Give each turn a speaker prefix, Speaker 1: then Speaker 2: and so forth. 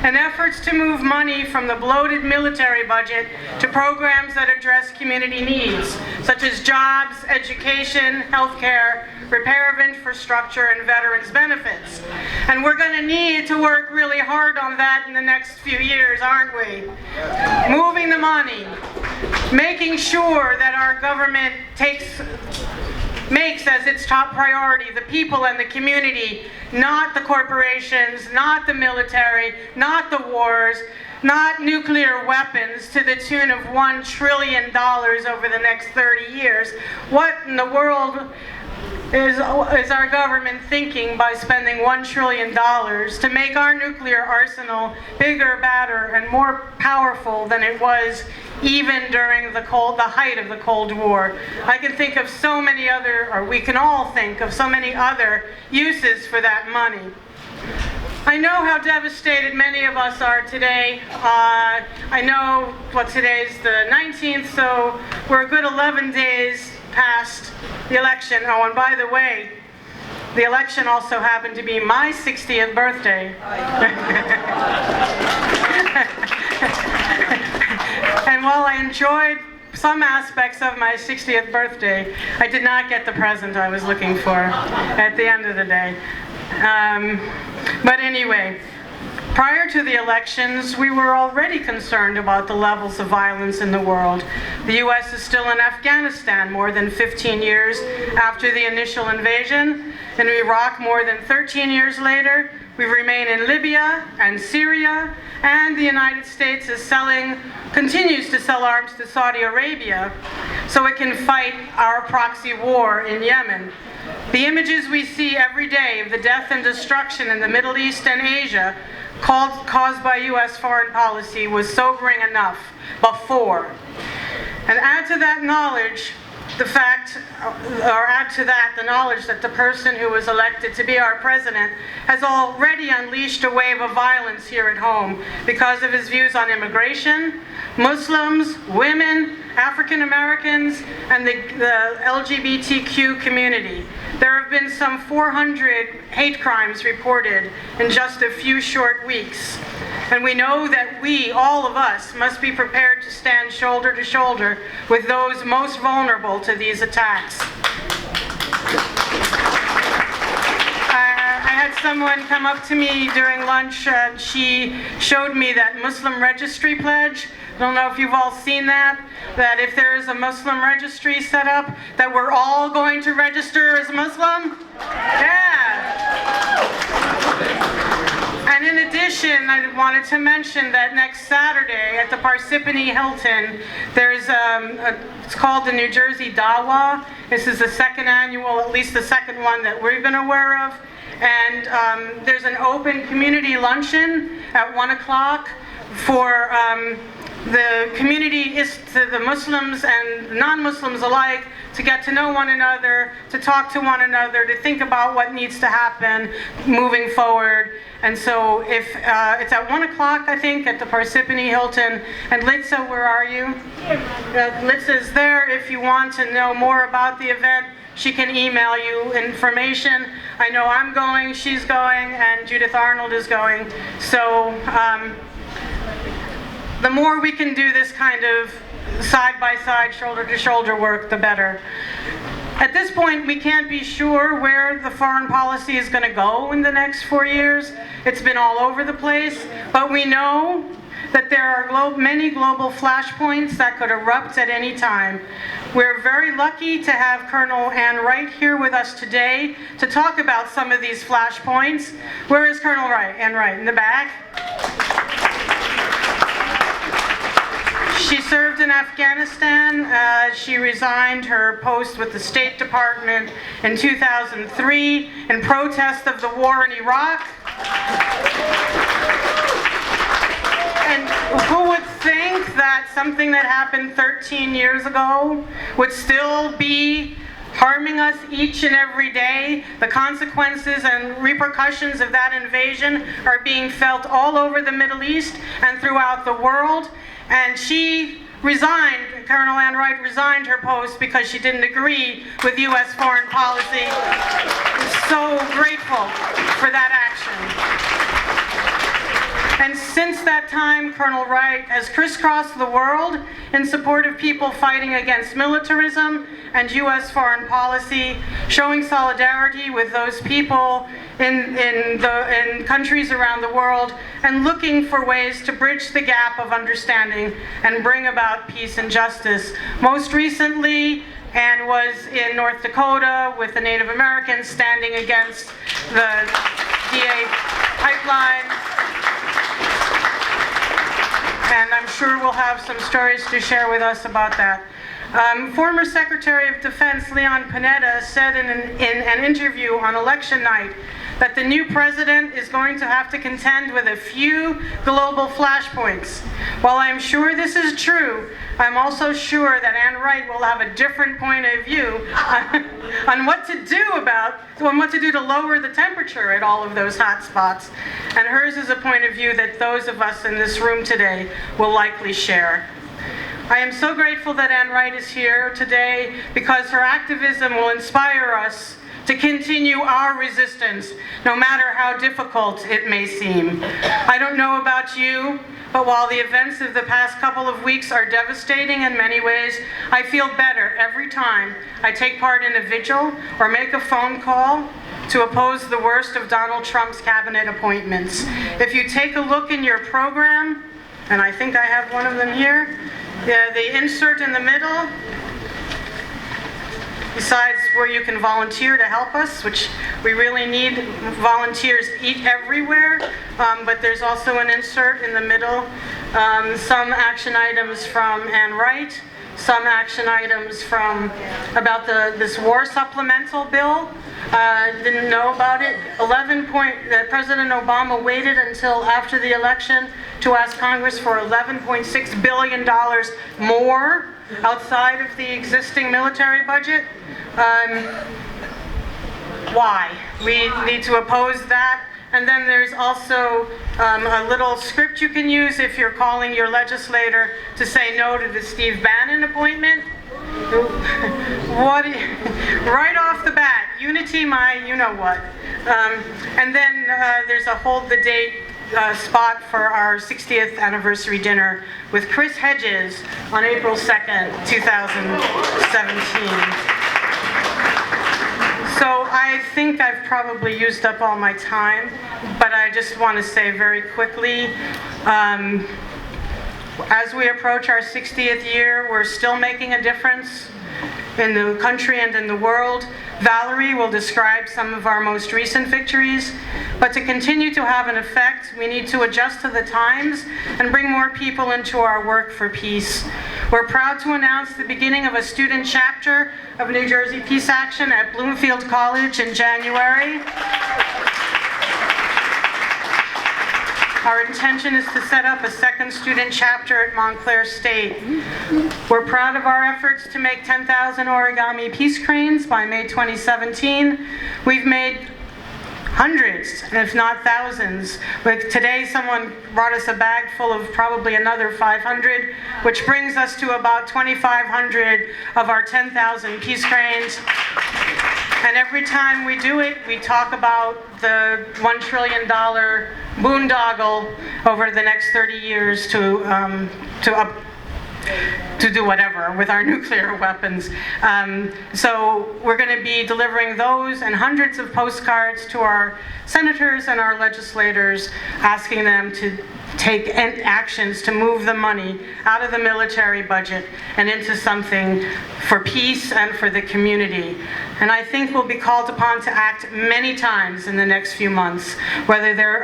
Speaker 1: and efforts to move money from the bloated military budget to programs that address community needs, such as jobs, education, healthcare, repair of infrastructure, and veterans benefits. And we're going to need to work really hard on that in the next few years, aren't we? Moving the money, making sure that our government makes as its top priority the people and the community, not the corporations, not the military, not the wars, not nuclear weapons to the tune of $1 trillion over the next 30 years. What in the world is our government thinking by spending $1 trillion to make our nuclear arsenal bigger, badder, and more powerful than it was even during the height of the Cold War? I can think of so many other, or we can all think of so many other uses for that money. I know how devastated many of us are today. I know, today's the 19th, so we're a good 11 days past the election. Oh, and by the way, the election also happened to be my 60th birthday. And while I enjoyed some aspects of my 60th birthday, I did not get the present I was looking for at the end of the day. But anyway, prior to the elections, we were already concerned about the levels of violence in the world. The U.S. is still in Afghanistan more than 15 years after the initial invasion. In Iraq, more than 13 years later. We remain in Libya and Syria, and the United States continues to sell arms to Saudi Arabia so it can fight our proxy war in Yemen. The images we see every day of the death and destruction in the Middle East and Asia caused by U.S. foreign policy was sobering enough before. And add to that knowledge the knowledge that the person who was elected to be our president has already unleashed a wave of violence here at home because of his views on immigration, Muslims, women, African Americans, and the LGBTQ community. There have been some 400 hate crimes reported in just a few short weeks. And we know that we, all of us, must be prepared to stand shoulder to shoulder with those most vulnerable to these attacks. I had someone come up to me during lunch. She showed me that Muslim registry pledge. I don't know if you've all seen that if there is a Muslim registry set up, that we're all going to register as Muslim. Yeah. And in addition, I wanted to mention that next Saturday at the Parsippany Hilton, there's it's called the New Jersey Dawa. This is the second annual, at least the second one that we've been aware of. And there's an open community luncheon at 1 o'clock for the community, the Muslims and non-Muslims alike, to get to know one another, to talk to one another, to think about what needs to happen moving forward. And so if it's at 1 o'clock, I think, at the Parsippany Hilton. And Litsa, where are you? Litsa's there. If you want to know more about the event, she can email you information. I know I'm going, she's going, and Judith Arnold is going. So the more we can do this kind of side-by-side, shoulder-to-shoulder work, the better. At this point, we can't be sure where the foreign policy is going to go in the next 4 years. It's been all over the place, but we know that there are many global flashpoints that could erupt at any time. We're very lucky to have Colonel Ann Wright here with us today to talk about some of these flashpoints. Where is Colonel Wright? Ann Wright, in the back. She served in Afghanistan. She resigned her post with the State Department in 2003 in protest of the war in Iraq. And who would think that something that happened 13 years ago would still be harming us each and every day? The consequences and repercussions of that invasion are being felt all over the Middle East and throughout the world. And she resigned, Colonel Ann Wright resigned her post because she didn't agree with U.S. foreign policy. I'm so grateful for that action. And since that time, Colonel Wright has crisscrossed the world in support of people fighting against militarism and U.S. foreign policy, showing solidarity with those people in countries around the world, and looking for ways to bridge the gap of understanding and bring about peace and justice. Most recently, Anne was in North Dakota with the Native Americans standing against the DA pipeline. And I'm sure we'll have some stories to share with us about that. Former Secretary of Defense Leon Panetta said in an interview on election night that the new president is going to have to contend with a few global flashpoints. While I'm sure this is true, I'm also sure that Anne Wright will have a different point of view on what to do to lower the temperature at all of those hot spots. And hers is a point of view that those of us in this room today will likely share. I am so grateful that Anne Wright is here today because her activism will inspire us to continue our resistance, no matter how difficult it may seem. I don't know about you, but while the events of the past couple of weeks are devastating in many ways, I feel better every time I take part in a vigil or make a phone call to oppose the worst of Donald Trump's cabinet appointments. If you take a look in your program, and I think I have one of them here, the insert in the middle, besides where you can volunteer to help us, which we really need volunteers everywhere, but there's also an insert in the middle. Some action items from Anne Wright, some action items from about this war supplemental bill. Didn't know about it. President Obama waited until after the election to ask Congress for $11.6 billion more outside of the existing military budget. Why? We need to oppose that. And then there's also a little script you can use if you're calling your legislator to say no to the Steve Bannon appointment. Right off the bat, unity, my you-know-what. And then there's a hold the date spot for our 60th anniversary dinner with Chris Hedges on April 2nd, 2017. So I think I've probably used up all my time, but I just want to say very quickly, as we approach our 60th year, we're still making a difference in the country and in the world. Valerie will describe some of our most recent victories, but to continue to have an effect, we need to adjust to the times and bring more people into our work for peace. We're proud to announce the beginning of a student chapter of New Jersey Peace Action at Bloomfield College in January. Our intention is to set up a second student chapter at Montclair State. We're proud of our efforts to make 10,000 origami peace cranes by May 2017. We've made hundreds, if not thousands. But today someone brought us a bag full of probably another 500, which brings us to about 2,500 of our 10,000 peace cranes. And every time we do it, we talk about the $1 trillion boondoggle over the next 30 years to do whatever with our nuclear weapons. So we're going to be delivering those and hundreds of postcards to our senators and our legislators, asking them to take actions to move the money out of the military budget and into something for peace and for the community. And I think we'll be called upon to act many times in the next few months, whether they're